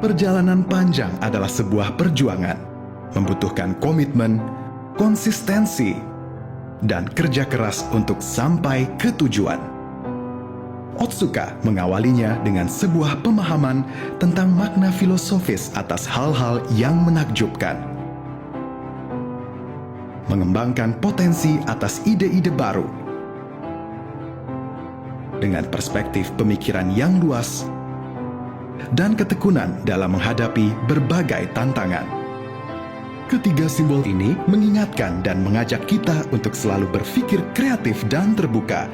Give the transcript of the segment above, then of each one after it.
Perjalanan panjang adalah sebuah perjuangan, membutuhkan komitmen, konsistensi, dan kerja keras untuk sampai ke tujuan. Otsuka mengawalinya dengan sebuah pemahaman tentang makna filosofis atas hal-hal yang menakjubkan. Mengembangkan potensi atas ide-ide baru. Dengan perspektif pemikiran yang luas dan ketekunan dalam menghadapi berbagai tantangan. Ketiga simbol ini mengingatkan dan mengajak kita untuk selalu berpikir kreatif dan terbuka.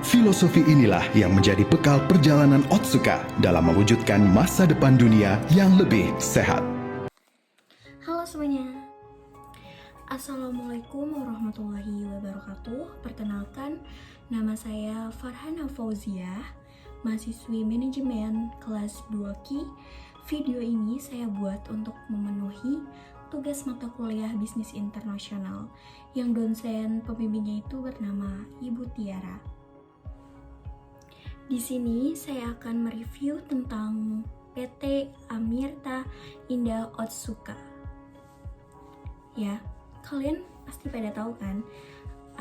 Filosofi inilah yang menjadi bekal perjalanan Otsuka dalam mewujudkan masa depan dunia yang lebih sehat. Halo semuanya, Assalamualaikum warahmatullahi wabarakatuh. Perkenalkan, nama saya Farhana Fauziah, mahasiswi manajemen kelas 2Q. Video ini saya buat untuk memenuhi tugas mata kuliah bisnis internasional yang dosen pembimbingnya itu bernama Ibu Tiara. Di sini saya akan mereview tentang PT Amirta Indah Otsuka. Ya, kalian pasti pada tahu kan,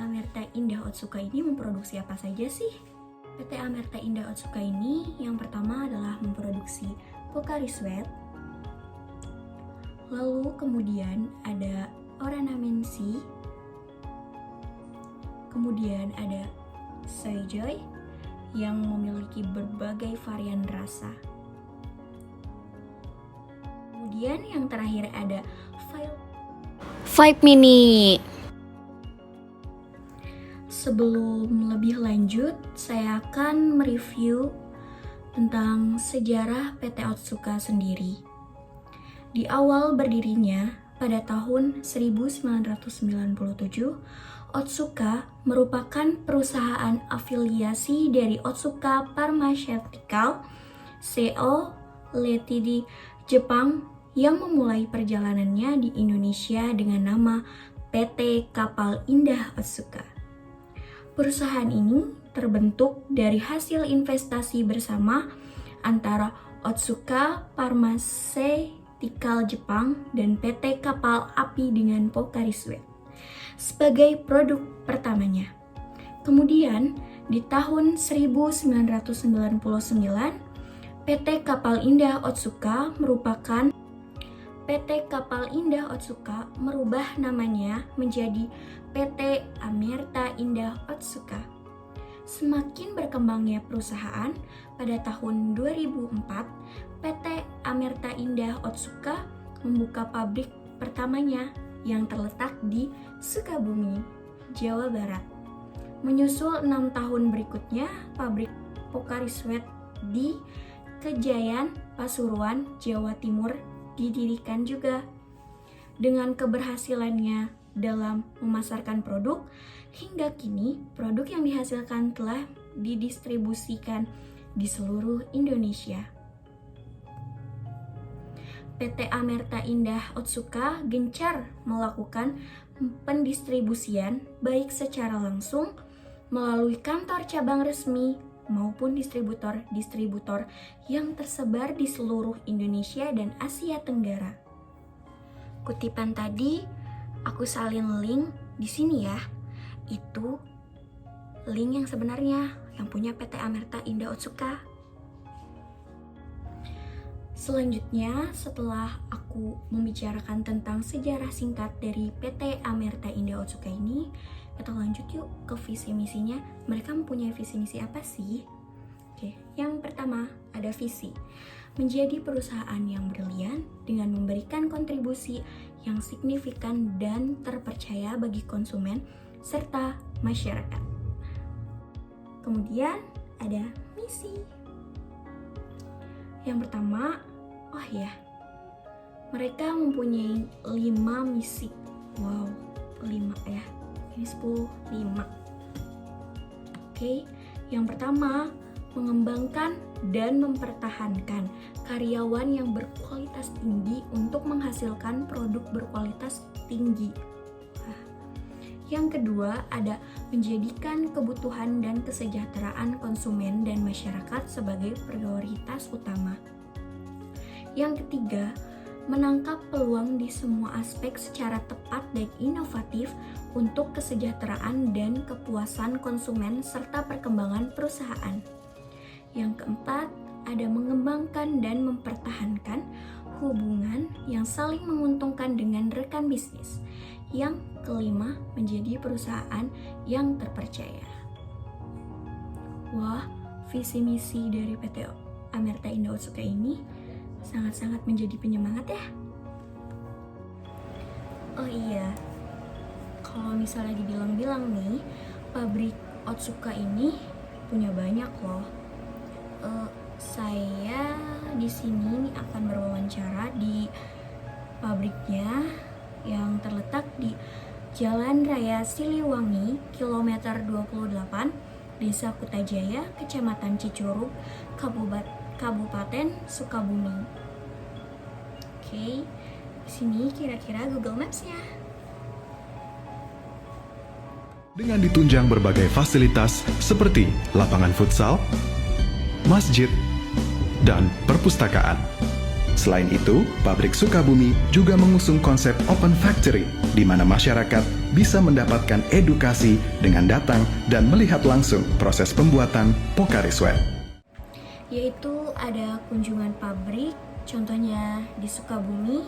Amirta Indah Otsuka ini memproduksi apa saja sih? PT Amirta Indah Otsuka ini yang pertama adalah memproduksi Pocari Sweat, lalu kemudian ada Oranamensi, kemudian ada Soyjoy yang memiliki berbagai varian rasa. Kemudian yang terakhir ada Vibe Mini. Sebelum lebih lanjut, saya akan mereview tentang sejarah PT Otsuka sendiri. Di awal berdirinya pada tahun 1997, Otsuka merupakan perusahaan afiliasi dari Otsuka Pharmaceutical Co. Ltd. Jepang yang memulai perjalanannya di Indonesia dengan nama PT Kapal Indah Otsuka. Perusahaan ini terbentuk dari hasil investasi bersama antara Otsuka Pharmaceutical Jepang dan PT Kapal Api dengan Pocari Sweat sebagai produk pertamanya. Kemudian di tahun 1999, PT Kapal Indah Otsuka merubah namanya menjadi PT Amirta Indah Otsuka. Semakin berkembangnya perusahaan, pada tahun 2004, PT Amirta Indah Otsuka membuka pabrik pertamanya yang terletak di Sukabumi, Jawa Barat. Menyusul 6 tahun berikutnya, pabrik Pocari Sweat di Kejayan, Pasuruan, Jawa Timur didirikan juga. Dengan keberhasilannya dalam memasarkan produk, hingga kini produk yang dihasilkan telah didistribusikan di seluruh Indonesia. PT Amirta Indah Otsuka gencar melakukan pendistribusian baik secara langsung melalui kantor cabang resmi maupun distributor yang tersebar di seluruh Indonesia dan Asia Tenggara. Kutipan tadi aku salin link di sini ya. Itu link yang sebenarnya yang punya PT Amirta Indah Otsuka. Selanjutnya, setelah aku membicarakan tentang sejarah singkat dari PT Amirta Indah Otsuka ini, kita lanjut yuk ke visi misinya. Mereka mempunyai visi misi apa sih? Oke, yang pertama ada visi. Menjadi perusahaan yang brilian dengan memberikan kontribusi yang signifikan dan terpercaya bagi konsumen serta masyarakat. Kemudian ada misi. Yang pertama, mereka mempunyai 5 misi. Wow, 5 ya. Ini 10, 5. Oke, yang pertama, mengembangkan dan mempertahankan karyawan yang berkualitas tinggi untuk menghasilkan produk berkualitas tinggi. Yang kedua, ada menjadikan kebutuhan dan kesejahteraan konsumen dan masyarakat sebagai prioritas utama. Yang ketiga, menangkap peluang di semua aspek secara tepat dan inovatif untuk kesejahteraan dan kepuasan konsumen serta perkembangan perusahaan. Yang keempat, ada mengembangkan dan mempertahankan hubungan yang saling menguntungkan dengan rekan bisnis. Yang kelima, menjadi perusahaan yang terpercaya. Wah, visi misi dari PT Amerta Indah Otsuka ini sangat-sangat menjadi penyemangat ya. Oh iya, kalau misalnya dibilang-bilang nih, pabrik Otsuka ini punya banyak loh. Saya di sini akan berwawancara di pabriknya yang terletak di Jalan Raya Siliwangi, kilometer 28, Desa Kutajaya, Kecamatan Cicurug, Kabupaten Sukabumi. Oke, di sini kira-kira Google Maps-nya. Dengan ditunjang berbagai fasilitas seperti lapangan futsal, masjid, dan perpustakaan. Selain itu, pabrik Sukabumi juga mengusung konsep Open Factory, di mana masyarakat bisa mendapatkan edukasi dengan datang dan melihat langsung proses pembuatan Pocari Sweat. Yaitu ada kunjungan pabrik, contohnya di Sukabumi,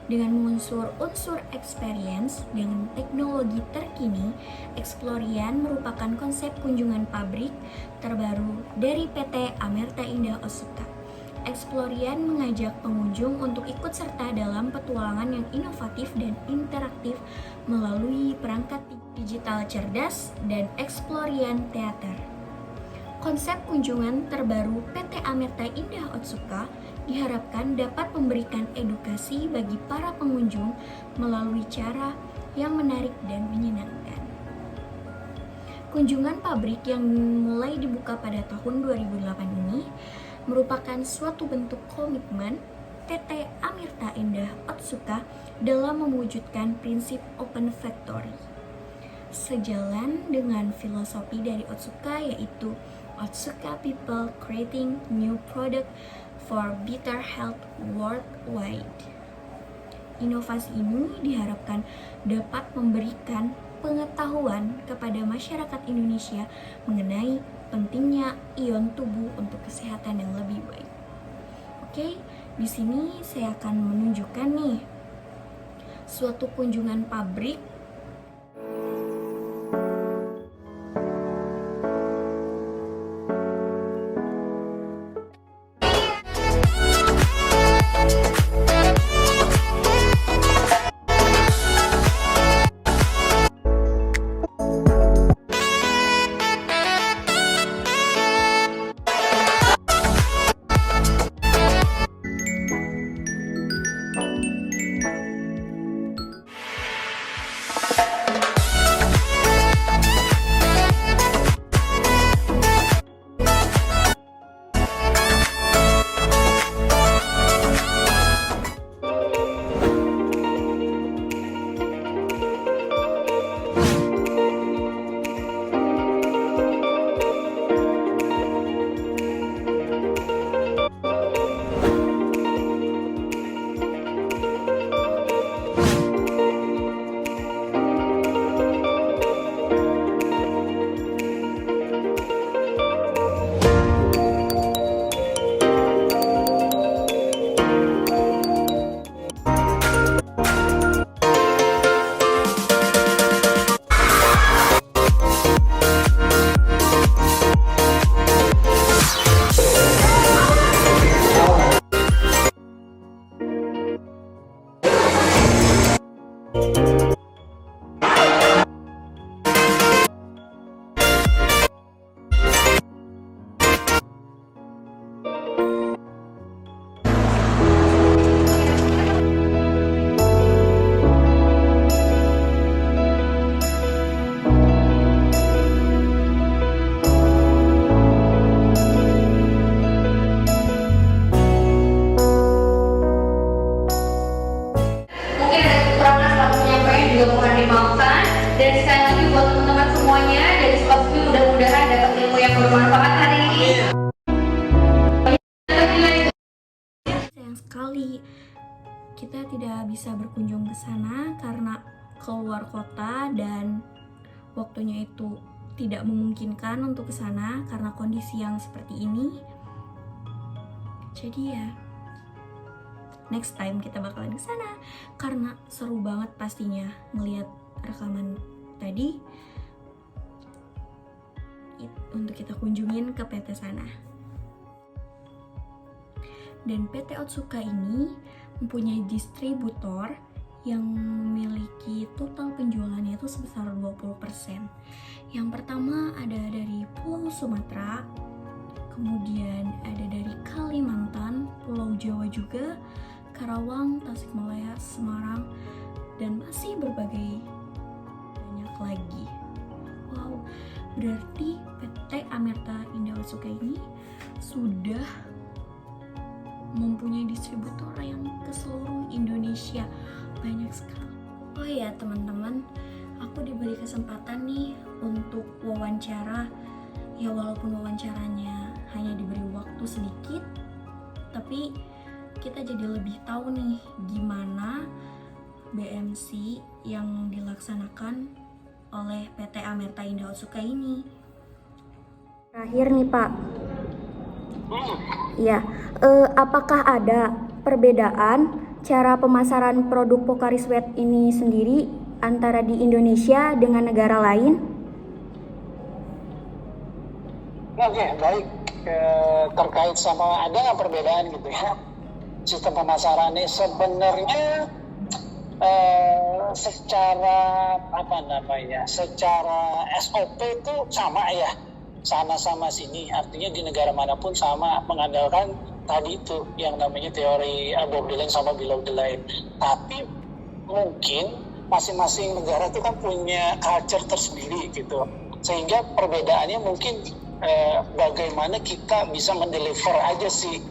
dengan unsur experience dengan teknologi terkini. Explorian merupakan konsep kunjungan pabrik terbaru dari PT Amerta Indah Otsuka. Explorian mengajak pengunjung untuk ikut serta dalam petualangan yang inovatif dan interaktif melalui perangkat digital cerdas dan Explorian Theater. Konsep kunjungan terbaru PT Amerta Indah Otsuka diharapkan dapat memberikan edukasi bagi para pengunjung melalui cara yang menarik dan menyenangkan. Kunjungan pabrik yang mulai dibuka pada tahun 2008 ini merupakan suatu bentuk komitmen PT Amerta Indah Otsuka dalam mewujudkan prinsip Open Factory. Sejalan dengan filosofi dari Otsuka, yaitu Otsuka People Creating New Product for Better Health Worldwide. Inovasi ini diharapkan dapat memberikan pengetahuan kepada masyarakat Indonesia mengenai pentingnya ion tubuh untuk kesehatan yang lebih baik. Oke, di sini saya akan menunjukkan nih suatu kunjungan pabrik. sekali. Kita tidak bisa berkunjung ke sana karena keluar kota dan waktunya itu tidak memungkinkan untuk ke sana karena kondisi yang seperti ini. Jadi ya, next time kita bakalan ke sana karena seru banget pastinya ngelihat rekaman tadi untuk kita kunjungin ke PT sana. Dan PT Otsuka ini mempunyai distributor yang memiliki total penjualannya itu sebesar 20%. Yang pertama ada dari Pulau Sumatera, kemudian ada dari Kalimantan, Pulau Jawa juga, Karawang, Tasikmalaya, Semarang, dan masih berbagai banyak lagi. Wow, berarti PT Amerta Indah Otsuka ini sudah mempunyai distributor yang ke seluruh Indonesia, banyak sekali. Oh ya teman-teman, aku diberi kesempatan nih untuk wawancara. Ya walaupun wawancaranya hanya diberi waktu sedikit, tapi kita jadi lebih tahu nih gimana BMC yang dilaksanakan oleh PT Amerta Indah Otsuka ini. Terakhir nih Pak, ya, apakah ada perbedaan cara pemasaran produk Pocari Sweat ini sendiri antara di Indonesia dengan negara lain? Oke, baik. Terkait sama ada nggak perbedaan gitu ya sistem pemasarannya sebenarnya secara secara SOP itu sama ya, sana sama sini, artinya di negara manapun sama mengandalkan tadi itu yang namanya teori above the line sama below the line. Tapi mungkin masing-masing negara itu kan punya culture tersendiri gitu, sehingga perbedaannya mungkin bagaimana kita bisa mendeliver aja sih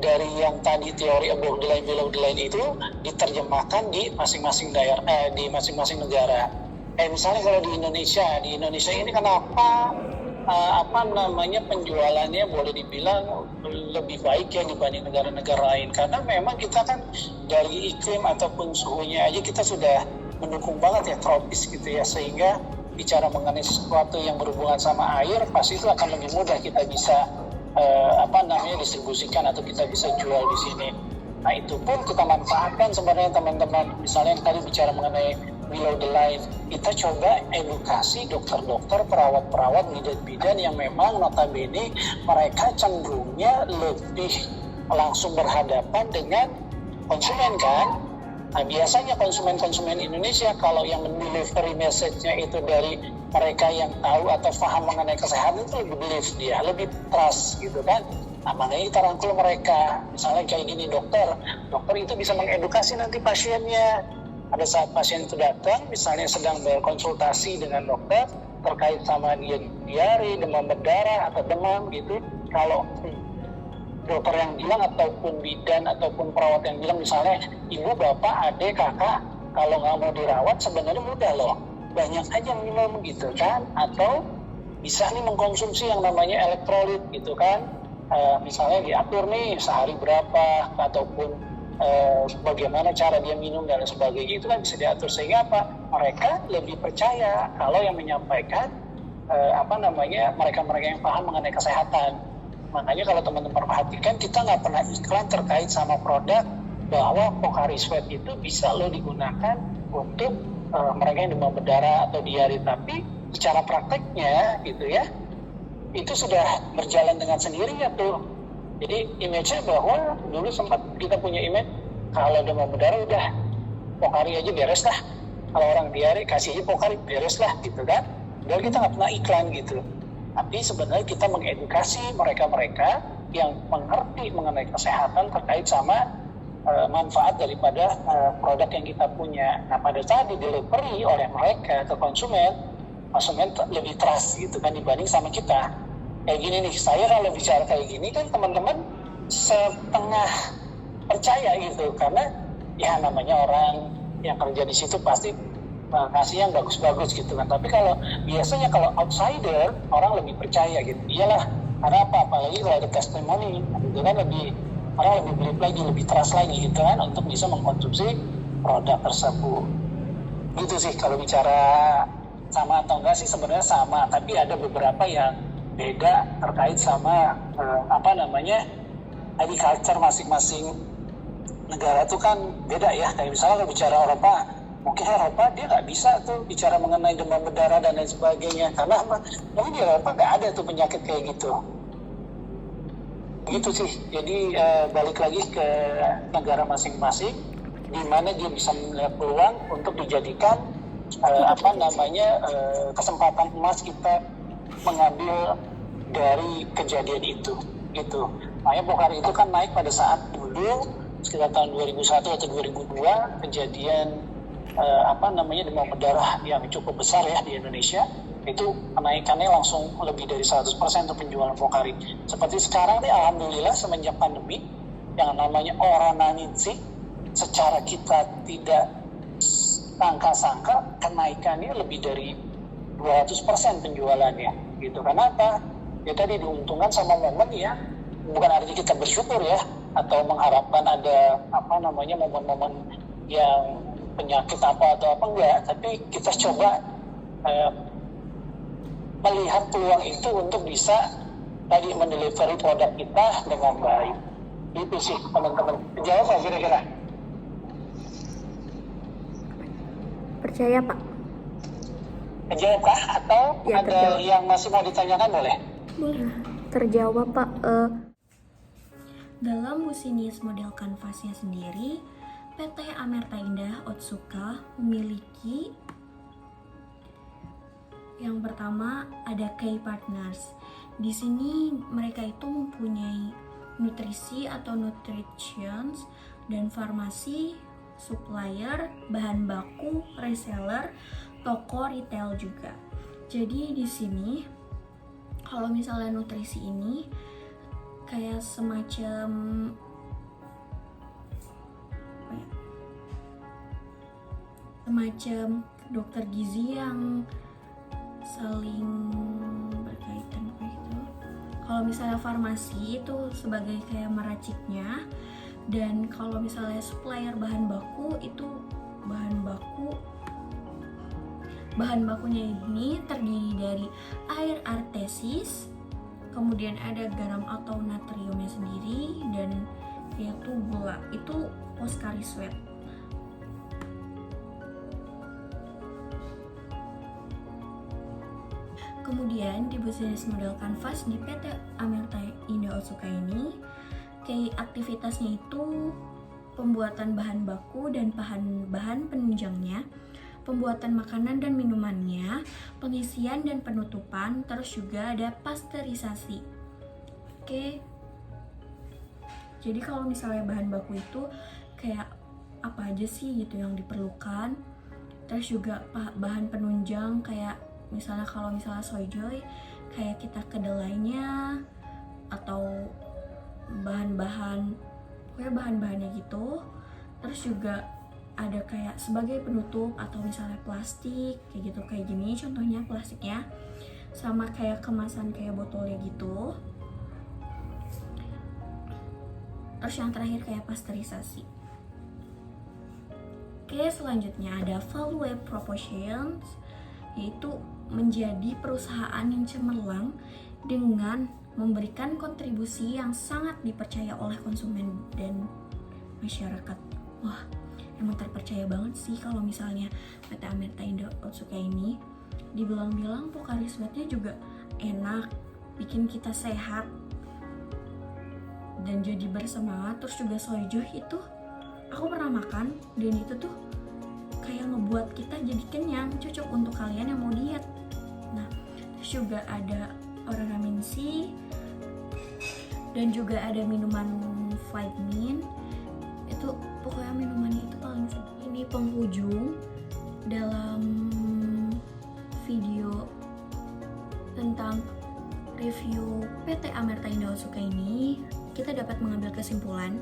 dari yang tadi teori above the line below the line itu diterjemahkan di masing-masing daerah, di masing-masing negara. Misalnya kalau di Indonesia ini kenapa penjualannya boleh dibilang lebih baik ya dibanding negara-negara lain, karena memang kita kan dari iklim ataupun suhunya aja kita sudah mendukung banget ya, tropis gitu ya, sehingga bicara mengenai sesuatu yang berhubungan sama air pasti itu akan lebih mudah kita bisa distribusikan atau kita bisa jual di sini. Nah itu pun kita manfaatkan sebenarnya teman-teman. Misalnya yang tadi bicara mengenai below the line, kita coba edukasi dokter-dokter, perawat-perawat, bidan-bidan yang memang notabene mereka cenderungnya lebih langsung berhadapan dengan konsumen kan. Nah biasanya konsumen-konsumen Indonesia kalau yang mendelivery message-nya itu dari mereka yang tahu atau paham mengenai kesehatan itu lebih believe dia, lebih trust gitu kan. Nah makanya kita rangkul mereka, misalnya kayak gini dokter itu bisa mengedukasi nanti pasiennya. Pada saat pasien itu datang, misalnya sedang berkonsultasi dengan dokter terkait sama dia diare, demam berdarah atau demam gitu, kalau dokter yang bilang ataupun bidan ataupun perawat yang bilang misalnya ibu, bapak, adik, kakak kalau nggak mau dirawat sebenarnya mudah loh, banyak aja minum gitu kan, atau bisa nih mengkonsumsi yang namanya elektrolit gitu kan, misalnya diatur nih sehari berapa ataupun bagaimana cara dia minum dan sebagainya, itu kan bisa diatur sehingga mereka lebih percaya kalau yang menyampaikan mereka-mereka yang paham mengenai kesehatan. Makanya kalau teman-teman perhatikan, kita nggak pernah iklan terkait sama produk bahwa Pocari Sweat itu bisa lo digunakan untuk mereka yang demam berdarah atau diare, tapi secara prakteknya gitu ya, itu sudah berjalan dengan sendirinya tuh. Jadi image-nya bahwa dulu sempat kita punya image kalau demam berdarah udah Pocari aja beres lah, kalau orang diare kasih aja Pocari beres lah gitu kan. Padahal kita nggak pernah iklan gitu. Tapi sebenarnya kita mengedukasi mereka-mereka yang mengerti mengenai kesehatan terkait sama manfaat daripada produk yang kita punya. Nah pada saat di delivery oleh mereka ke konsumen lebih trust gitu kan dibanding sama kita. Kayak gini nih, saya kalau bicara kayak gini kan teman-teman setengah percaya gitu, karena ya namanya orang yang kerja di situ pasti kasih yang bagus-bagus gitu kan. Tapi kalau biasanya kalau outsider orang lebih percaya gitu. Iyalah, karena apalagi kalau ada testimoni itu kan lebih orang lebih beli lagi, lebih trust lagi gitu kan untuk bisa mengkonsumsi produk tersebut. Gitu sih kalau bicara sama atau enggak sih sebenarnya sama, tapi ada beberapa yang beda terkait sama agriculture masing-masing negara tuh kan beda ya. Kayak misalnya kalau bicara Eropa, mungkin Eropa dia nggak bisa tuh bicara mengenai demam berdarah dan lain sebagainya, karena apa? Mungkin di Eropa nggak ada tuh penyakit kayak gitu. Gitu sih. Jadi balik lagi ke negara masing-masing, di mana dia bisa melihat peluang untuk dijadikan kesempatan emas kita mengambil dari kejadian itu. Gitu. Makanya Bukhari itu kan naik pada saat dulu sekitar tahun 2001 atau 2002 kejadian demam berdarah yang cukup besar ya di Indonesia, itu kenaikannya langsung lebih dari 100% untuk penjualan Pocari. Seperti sekarang nih, alhamdulillah semenjak pandemi yang namanya Orananinsi, secara kita tidak sangka-sangka kenaikannya lebih dari 200% penjualannya gitu. Kenapa? Ya tadi diuntungkan sama momen ya, bukan artinya kita bersyukur ya atau mengharapkan ada momen-momen yang penyakit apa atau apa, enggak, tapi kita coba melihat peluang itu untuk bisa tadi mendelivery produk kita dengan baik. Itu sih teman-teman. Jawab nggak kira-kira? Percaya Pak? Jawab kah? Atau Ya, ada terjawab. yang masih mau ditanyakan boleh? Boleh. Terjawab Pak. Dalam business model kanvasnya sendiri, PT Amerta Indah Otsuka memiliki yang pertama ada Key Partners. Di sini mereka itu mempunyai nutrisi atau nutritions dan farmasi, supplier, bahan baku, reseller, toko retail juga. Jadi di sini kalau misalnya nutrisi ini kayak semacam dokter gizi yang saling berkaitan kayak gitu. Kalau misalnya farmasi itu sebagai kayak meraciknya, dan kalau misalnya supplier bahan baku itu bahan bakunya ini terdiri dari air artesis, kemudian ada garam atau natriumnya sendiri, dan yaitu gula, itu Pocari Sweat. Kemudian di bisnis model kanvas di PT Amerta Indah Otsuka ini, kayak aktivitasnya itu pembuatan bahan baku dan bahan penunjangnya, pembuatan makanan dan minumannya, pengisian dan penutupan, terus juga ada pasteurisasi. Oke. Jadi kalau misalnya bahan baku itu kayak apa aja sih gitu yang diperlukan. Terus juga bahan penunjang kayak misalnya kalau misalnya soyjoy kayak kita kedelainya atau bahan-bahannya gitu. Terus juga ada kayak sebagai penutup atau misalnya plastik kayak gitu, kayak gini contohnya plastiknya, sama kayak kemasan kayak botolnya gitu. Terus yang terakhir kayak pasteurisasi. Oke, selanjutnya ada value propositions, yaitu menjadi perusahaan yang cemerlang dengan memberikan kontribusi yang sangat dipercaya oleh konsumen dan masyarakat. Wah, emang terpercaya banget sih kalau misalnya PT Amerta Indah Otsuka ini. Dibilang-bilang Pocari Sweat-nya juga enak, bikin kita sehat dan jadi bersemangat. Terus juga soyjoy itu aku pernah makan, dan itu tuh kayak ngebuat kita jadi kenyang, cocok untuk kalian yang mau diet. Nah, terus juga ada Oranaminsi, dan juga ada minuman vitamin. Itu pokoknya minumannya itu paling sedih. Ini penghujung dalam video tentang review PT Amerta Indah Otsuka ini, kita dapat mengambil kesimpulan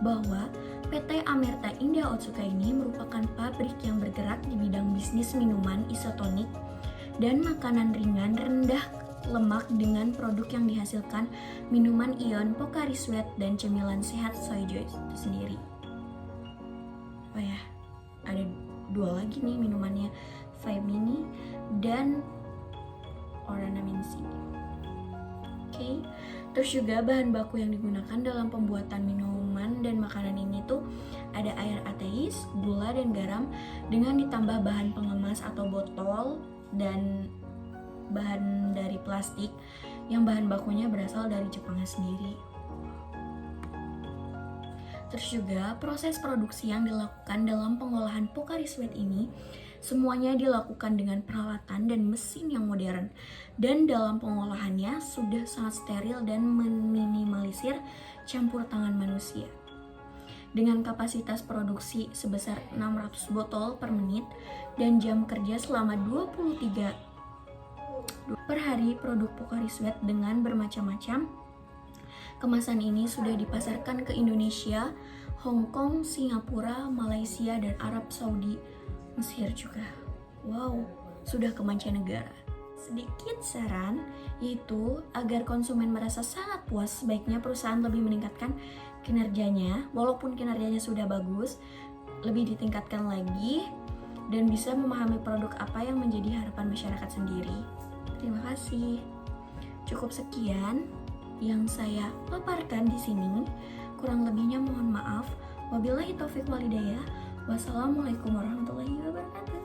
bahwa PT Amerta Indah Otsuka ini merupakan pabrik yang bergerak di bidang bisnis minuman isotonik dan makanan ringan rendah lemak dengan produk yang dihasilkan minuman ion, Pocari Sweat, dan cemilan sehat Soyjoy itu sendiri. Oh ya, ada 2 lagi nih minumannya, Vibe Mini dan Oranamin C. Oke. Terus juga bahan baku yang digunakan dalam pembuatan minuman dan makanan ini tuh ada air ateis, gula, dan garam dengan ditambah bahan pengemas atau botol dan bahan dari plastik yang bahan bakunya berasal dari Jepangnya sendiri. Terus juga proses produksi yang dilakukan dalam pengolahan Pocari Sweat ini semuanya dilakukan dengan peralatan dan mesin yang modern, dan dalam pengolahannya sudah sangat steril dan meminimalisir campur tangan manusia. Dengan kapasitas produksi sebesar 600 botol per menit dan jam kerja selama 23 per hari, produk Pocari Sweat dengan bermacam-macam kemasan ini sudah dipasarkan ke Indonesia, Hong Kong, Singapura, Malaysia, dan Arab Saudi, Mesir juga. Wow, sudah ke mancanegara. Sedikit saran, yaitu agar konsumen merasa sangat puas, sebaiknya perusahaan lebih meningkatkan kinerjanya. Walaupun kinerjanya sudah bagus, lebih ditingkatkan lagi dan bisa memahami produk apa yang menjadi harapan masyarakat sendiri. Terima kasih. Cukup sekian yang saya paparkan di sini. Kurang lebihnya mohon maaf. Wabillahi taufiq walhidayah. Wassalamualaikum warahmatullahi wabarakatuh.